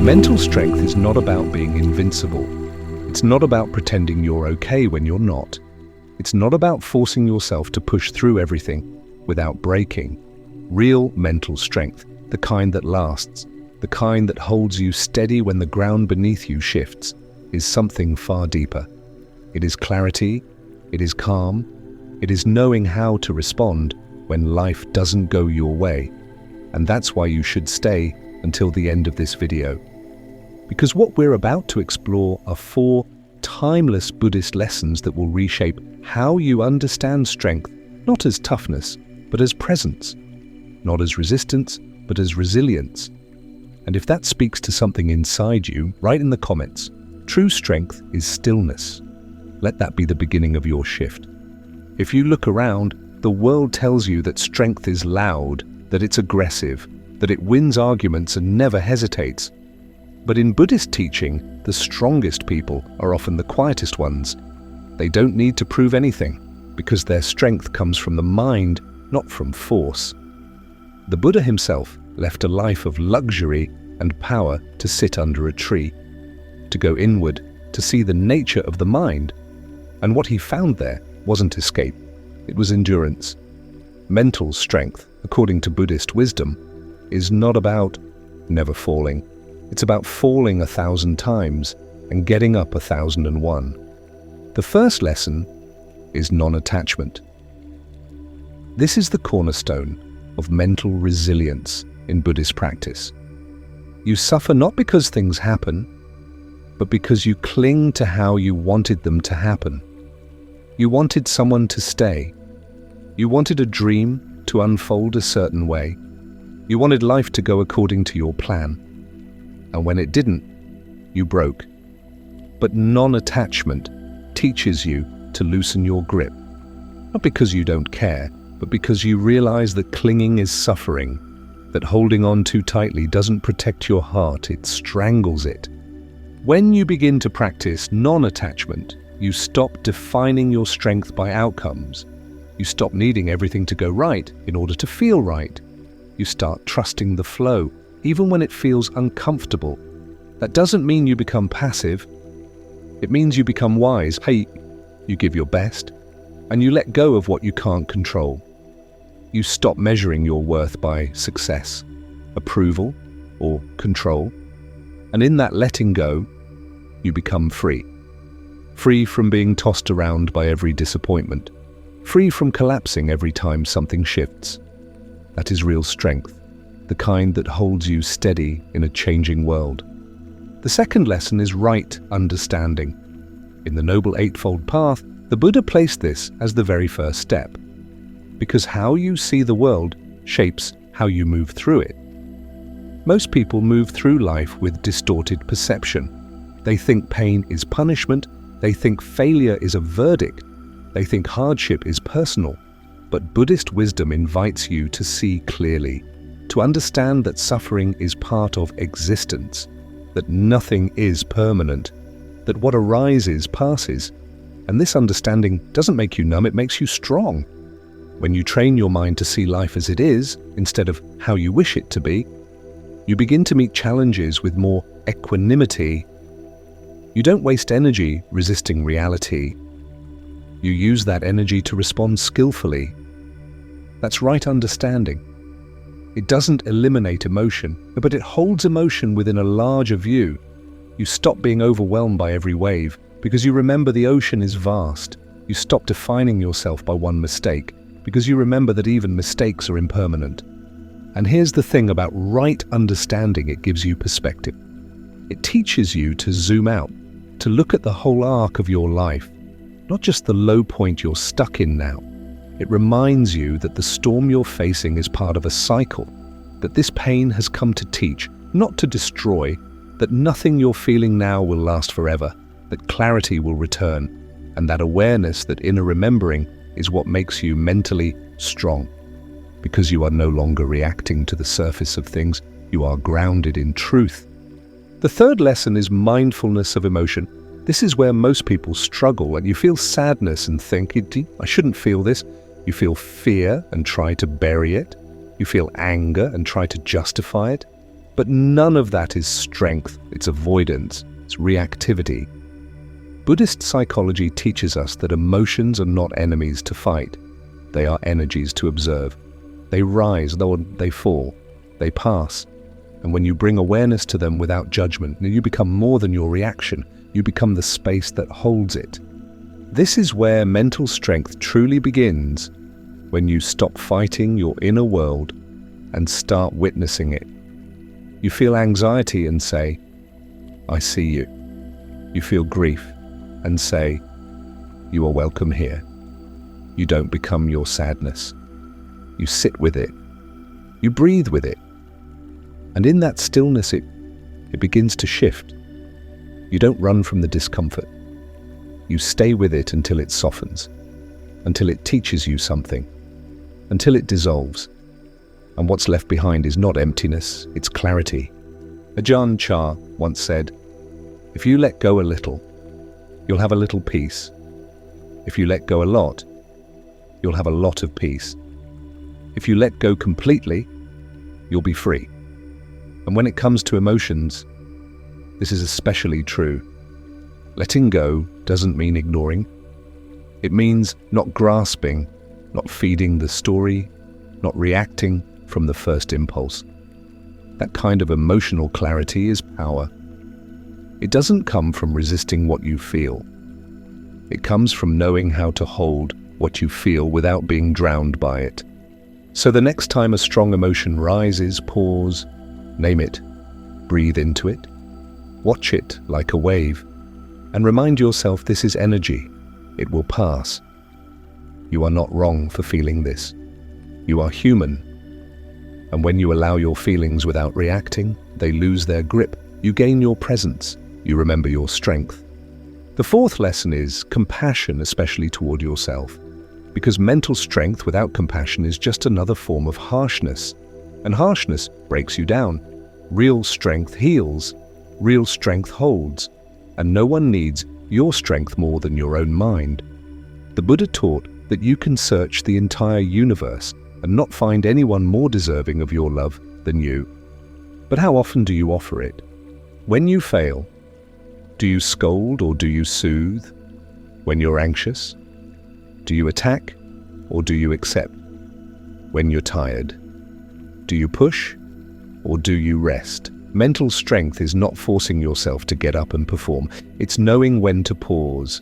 Mental strength is not about being invincible. It's not about pretending you're okay when you're not. It's not about forcing yourself to push through everything without breaking. Real mental strength, the kind that lasts, the kind that holds you steady when the ground beneath you shifts, is something far deeper. It is clarity, it is calm, it is knowing how to respond when life doesn't go your way. And that's why you should stay until the end of this video. Because what we're about to explore are 4 timeless Buddhist lessons that will reshape how you understand strength, not as toughness, but as presence, not as resistance, but as resilience. And if that speaks to something inside you, write in the comments, true strength is stillness. Let that be the beginning of your shift. If you look around, the world tells you that strength is loud, that it's aggressive, that it wins arguments and never hesitates. But in Buddhist teaching, the strongest people are often the quietest ones. They don't need to prove anything, because their strength comes from the mind, not from force. The Buddha himself left a life of luxury and power to sit under a tree, to go inward, to see the nature of the mind. And what he found there wasn't escape, it was endurance. Mental strength, according to Buddhist wisdom, is not about never falling. It's about falling 1,000 times and getting up 1,001. The first lesson is non-attachment. This is the cornerstone of mental resilience in Buddhist practice. You suffer not because things happen, but because you cling to how you wanted them to happen. You wanted someone to stay. You wanted a dream to unfold a certain way. You wanted life to go according to your plan. And when it didn't, you broke. But non-attachment teaches you to loosen your grip. Not because you don't care, but because you realize that clinging is suffering, that holding on too tightly doesn't protect your heart, it strangles it. When you begin to practice non-attachment, you stop defining your strength by outcomes. You stop needing everything to go right in order to feel right. You start trusting the flow, even when it feels uncomfortable. That doesn't mean you become passive. It means you become wise. Hey, you give your best, and you let go of what you can't control. You stop measuring your worth by success, approval, or control. And in that letting go, you become free. Free from being tossed around by every disappointment. Free from collapsing every time something shifts. That is real strength, the kind that holds you steady in a changing world. The second lesson is right understanding. In the Noble Eightfold Path, the Buddha placed this as the very first step, because how you see the world shapes how you move through it. Most people move through life with distorted perception. They think pain is punishment, they think failure is a verdict, they think hardship is personal. But Buddhist wisdom invites you to see clearly, to understand that suffering is part of existence, that nothing is permanent, that what arises passes. And this understanding doesn't make you numb, it makes you strong. When you train your mind to see life as it is, instead of how you wish it to be, you begin to meet challenges with more equanimity. You don't waste energy resisting reality. You use that energy to respond skillfully. That's right understanding. It doesn't eliminate emotion, but it holds emotion within a larger view. You stop being overwhelmed by every wave because you remember the ocean is vast. You stop defining yourself by one mistake because you remember that even mistakes are impermanent. And here's the thing about right understanding: it gives you perspective. It teaches you to zoom out, to look at the whole arc of your life, not just the low point you're stuck in now. It reminds you that the storm you're facing is part of a cycle, that this pain has come to teach, not to destroy, that nothing you're feeling now will last forever, that clarity will return, and that awareness, that inner remembering, is what makes you mentally strong. Because you are no longer reacting to the surface of things, you are grounded in truth. The third lesson is mindfulness of emotion. This is where most people struggle, and you feel sadness and think, I shouldn't feel this. You feel fear and try to bury it. You feel anger and try to justify it. But none of that is strength, it's avoidance, it's reactivity. Buddhist psychology teaches us that emotions are not enemies to fight. They are energies to observe. They rise, or they fall. They pass. And when you bring awareness to them without judgment, you become more than your reaction. You become the space that holds it. This is where mental strength truly begins, when you stop fighting your inner world and start witnessing it. You feel anxiety and say, I see you. You feel grief and say, you are welcome here. You don't become your sadness. You sit with it. You breathe with it. And in that stillness, it begins to shift. You don't run from the discomfort. You stay with it until it softens, until it teaches you something, until it dissolves. And what's left behind is not emptiness, it's clarity. Ajahn Chah once said, if you let go a little, you'll have a little peace. If you let go a lot, you'll have a lot of peace. If you let go completely, you'll be free. And when it comes to emotions, this is especially true. Letting go doesn't mean ignoring. It means not grasping, not feeding the story, not reacting from the first impulse. That kind of emotional clarity is power. It doesn't come from resisting what you feel. It comes from knowing how to hold what you feel without being drowned by it. So the next time a strong emotion rises, pause, name it, breathe into it, watch it like a wave, and remind yourself this is energy. It will pass. You are not wrong for feeling this. You are human. And when you allow your feelings without reacting, they lose their grip. You gain your presence. You remember your strength. The fourth lesson is compassion, especially toward yourself. Because mental strength without compassion is just another form of harshness. And harshness breaks you down. Real strength heals. Real strength holds. And no one needs your strength more than your own mind. The Buddha taught that you can search the entire universe and not find anyone more deserving of your love than you. But how often do you offer it? When you fail, do you scold or do you soothe? When you're anxious, do you attack or do you accept? When you're tired, do you push or do you rest? Mental strength is not forcing yourself to get up and perform. It's knowing when to pause,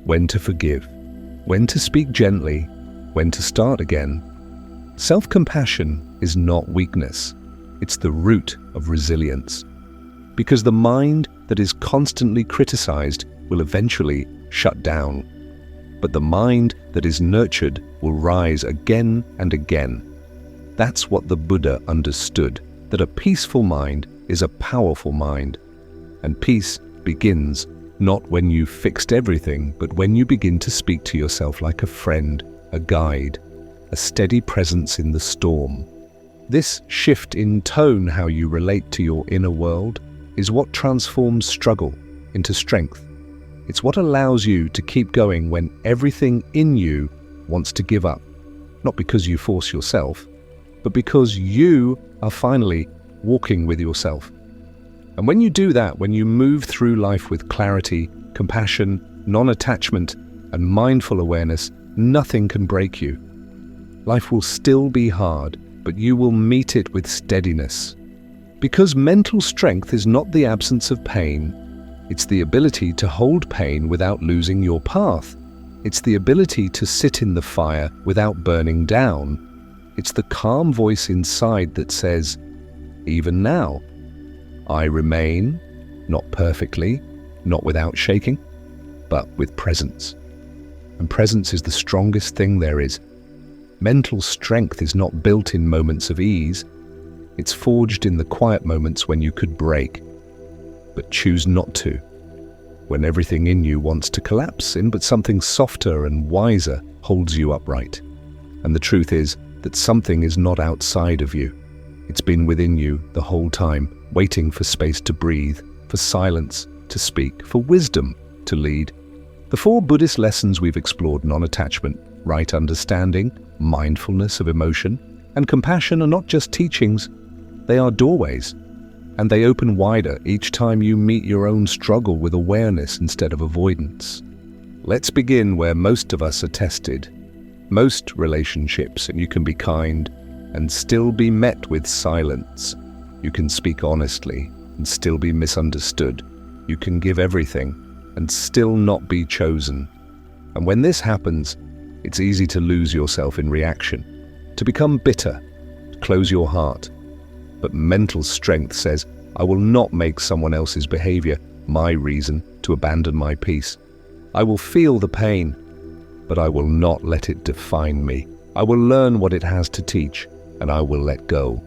when to forgive, when to speak gently, when to start again. Self-compassion is not weakness. It's the root of resilience. Because the mind that is constantly criticized will eventually shut down. But the mind that is nurtured will rise again and again. That's what the Buddha understood, that a peaceful mind is a powerful mind. And peace begins not when you've fixed everything, but when you begin to speak to yourself like a friend, a guide, a steady presence in the storm. This shift in tone, how you relate to your inner world, is what transforms struggle into strength. It's what allows you to keep going when everything in you wants to give up. Not because you force yourself, but because you are finally walking with yourself. And when you do that, when you move through life with clarity, compassion, non-attachment, and mindful awareness, nothing can break you. Life will still be hard, but you will meet it with steadiness. Because mental strength is not the absence of pain, it's the ability to hold pain without losing your path. It's the ability to sit in the fire without burning down. It's the calm voice inside that says, even now, I remain, not perfectly, not without shaking, but with presence. And presence is the strongest thing there is. Mental strength is not built in moments of ease. It's forged in the quiet moments when you could break, but choose not to. When everything in you wants to collapse in, but something softer and wiser holds you upright. And the truth is that something is not outside of you. It's been within you the whole time, waiting for space to breathe, for silence to speak, for wisdom to lead. The 4 Buddhist lessons we've explored, non-attachment, right understanding, mindfulness of emotion, and compassion, are not just teachings, they are doorways. and they open wider each time you meet your own struggle with awareness instead of avoidance. Let's begin where most of us are tested. Most relationships, and you can be kind and still be met with silence. You can speak honestly and still be misunderstood. You can give everything and still not be chosen. And when this happens, it's easy to lose yourself in reaction, to become bitter, to close your heart. But mental strength says, I will not make someone else's behavior my reason to abandon my peace. I will feel the pain, but I will not let it define me. I will learn what it has to teach, and I will let go.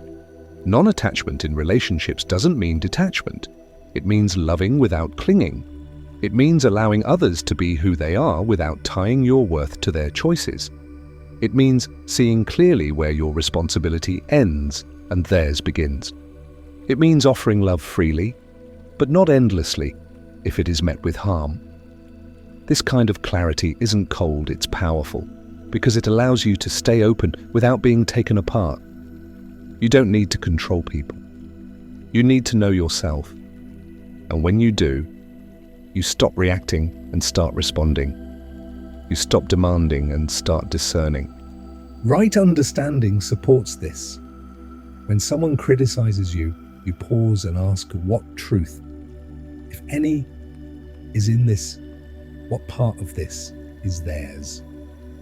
Non-attachment in relationships doesn't mean detachment. It means loving without clinging. It means allowing others to be who they are without tying your worth to their choices. It means seeing clearly where your responsibility ends and theirs begins. It means offering love freely, but not endlessly, if it is met with harm. This kind of clarity isn't cold, it's powerful, because it allows you to stay open without being taken apart. You don't need to control people. You need to know yourself. And when you do, you stop reacting and start responding. You stop demanding and start discerning. Right understanding supports this. When someone criticizes you, you pause and ask what truth, if any, is in this. What part of this is theirs?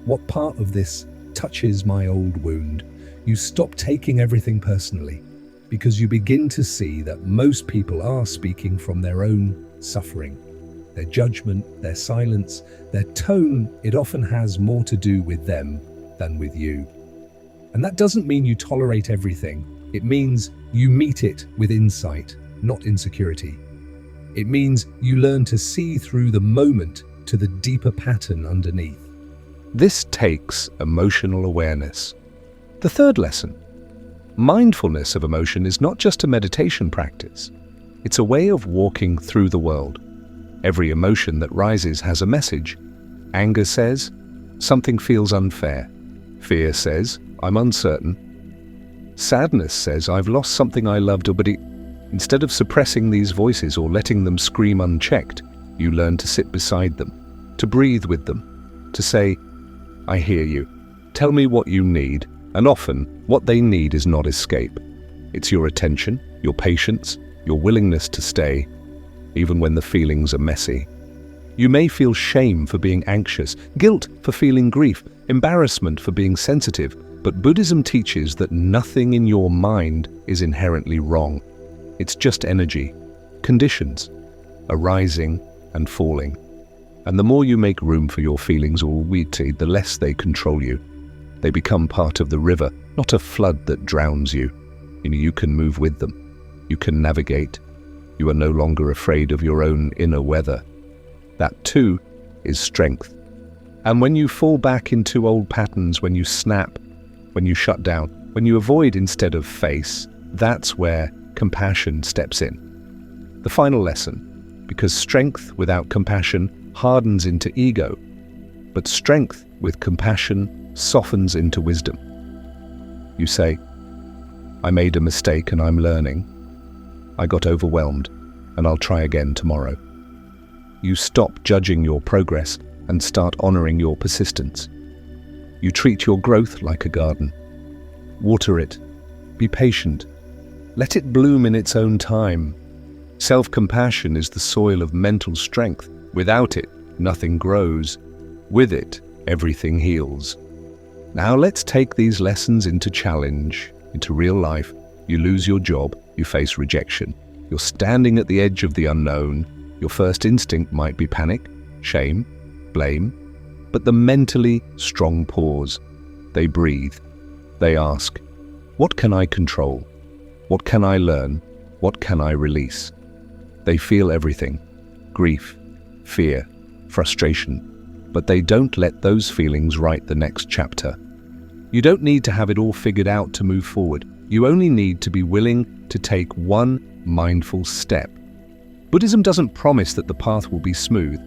What part of this touches my old wound? You stop taking everything personally, because you begin to see that most people are speaking from their own suffering. Their judgment, their silence, their tone, it often has more to do with them than with you. And that doesn't mean you tolerate everything. It means you meet it with insight, not insecurity. It means you learn to see through the moment to the deeper pattern underneath. This takes emotional awareness. The third lesson. Mindfulness of emotion is not just a meditation practice. It's a way of walking through the world. Every emotion that rises has a message. Anger says, something feels unfair. Fear says, I'm uncertain. Sadness says, I've lost something I loved, but instead of suppressing these voices or letting them scream unchecked, you learn to sit beside them, to breathe with them, to say, I hear you. Tell me what you need. And often, what they need is not escape. It's your attention, your patience, your willingness to stay, even when the feelings are messy. You may feel shame for being anxious, guilt for feeling grief, embarrassment for being sensitive, but Buddhism teaches that nothing in your mind is inherently wrong. It's just energy, conditions, arising and falling. And the more you make room for your feelings or the less they control you. They become part of the river, not a flood that drowns you. You can move with them. You can navigate. You are no longer afraid of your own inner weather. That too is strength. And when you fall back into old patterns, when you snap, when you shut down, when you avoid instead of face, that's where compassion steps in. The final lesson, because strength without compassion hardens into ego, but strength with compassion softens into wisdom. You say, I made a mistake and I'm learning. I got overwhelmed and I'll try again tomorrow. You stop judging your progress and start honoring your persistence. You treat your growth like a garden. Water it. Be patient. Let it bloom in its own time. Self-compassion is the soil of mental strength. Without it, nothing grows. With it, everything heals. Now let's take these lessons into challenge, into real life. You lose your job, you face rejection. You're standing at the edge of the unknown. Your first instinct might be panic, shame, blame, but the mentally strong pause. They breathe. They ask, what can I control? What can I learn? What can I release? They feel everything, grief, fear, frustration, but they don't let those feelings write the next chapter. You don't need to have it all figured out to move forward. You only need to be willing to take one mindful step. Buddhism doesn't promise that the path will be smooth,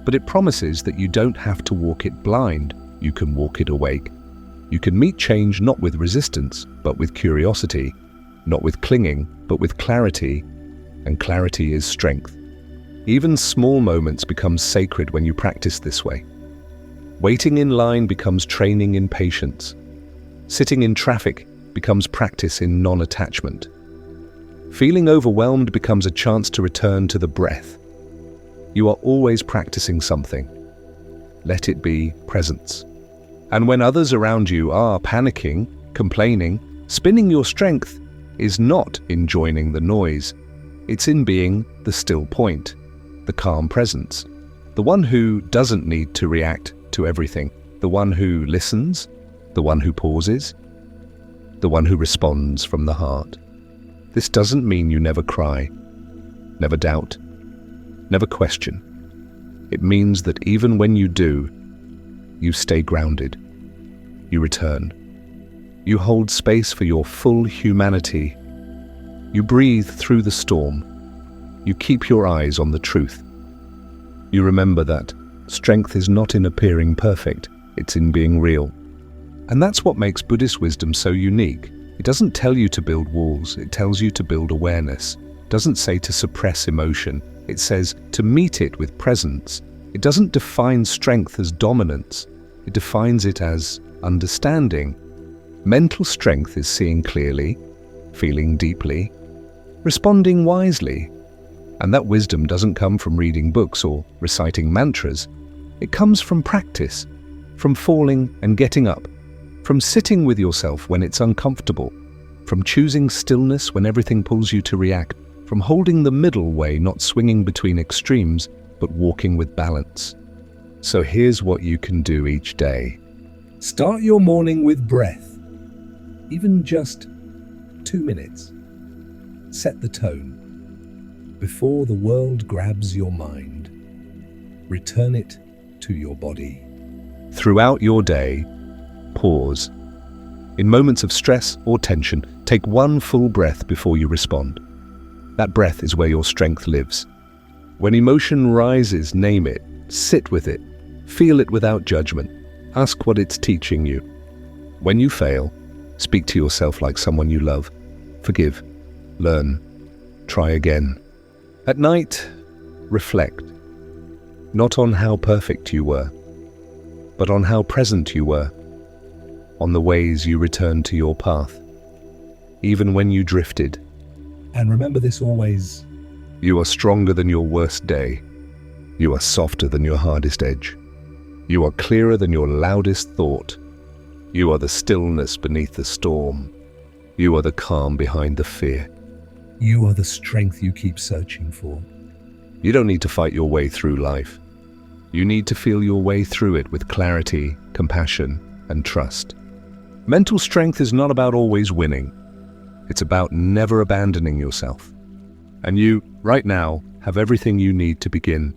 but it promises that you don't have to walk it blind. You can walk it awake. You can meet change not with resistance, but with curiosity. not with clinging, but with clarity, and clarity is strength. Even small moments become sacred when you practice this way. Waiting in line becomes training in patience. Sitting in traffic becomes practice in non-attachment. Feeling overwhelmed becomes a chance to return to the breath. You are always practicing something. Let it be presence. And when others around you are panicking, complaining, spinning, your strength is not in joining the noise. It's in being the still point, the calm presence, the one who doesn't need to react to everything, the one who listens, the one who pauses, the one who responds from the heart. This doesn't mean you never cry, never doubt, never question. It means that even when you do, you stay grounded. You return. You hold space for your full humanity. You breathe through the storm. You keep your eyes on the truth. You remember that strength is not in appearing perfect, it's in being real. And that's what makes Buddhist wisdom so unique. It doesn't tell you to build walls, it tells you to build awareness. It doesn't say to suppress emotion, it says to meet it with presence. It doesn't define strength as dominance, it defines it as understanding. Mental strength is seeing clearly, feeling deeply, responding wisely. And that wisdom doesn't come from reading books or reciting mantras. It comes from practice, from falling and getting up, from sitting with yourself when it's uncomfortable, from choosing stillness when everything pulls you to react, from holding the middle way, not swinging between extremes, but walking with balance. So here's what you can do each day. Start your morning with breath, even just 2 minutes. Set the tone. Before the world grabs your mind, return it to your body. Throughout your day, pause. In moments of stress or tension, take one full breath before you respond. That breath is where your strength lives. When emotion rises, name it, sit with it, feel it without judgment. Ask what it's teaching you. When you fail, speak to yourself like someone you love. Forgive, learn, try again. At night, reflect, not on how perfect you were, but on how present you were, on the ways you returned to your path, even when you drifted. And remember this always. You are stronger than your worst day. You are softer than your hardest edge. You are clearer than your loudest thought. You are the stillness beneath the storm. You are the calm behind the fear. You are the strength you keep searching for. You don't need to fight your way through life. You need to feel your way through it with clarity, compassion, and trust. Mental strength is not about always winning. It's about never abandoning yourself. And you, right now, have everything you need to begin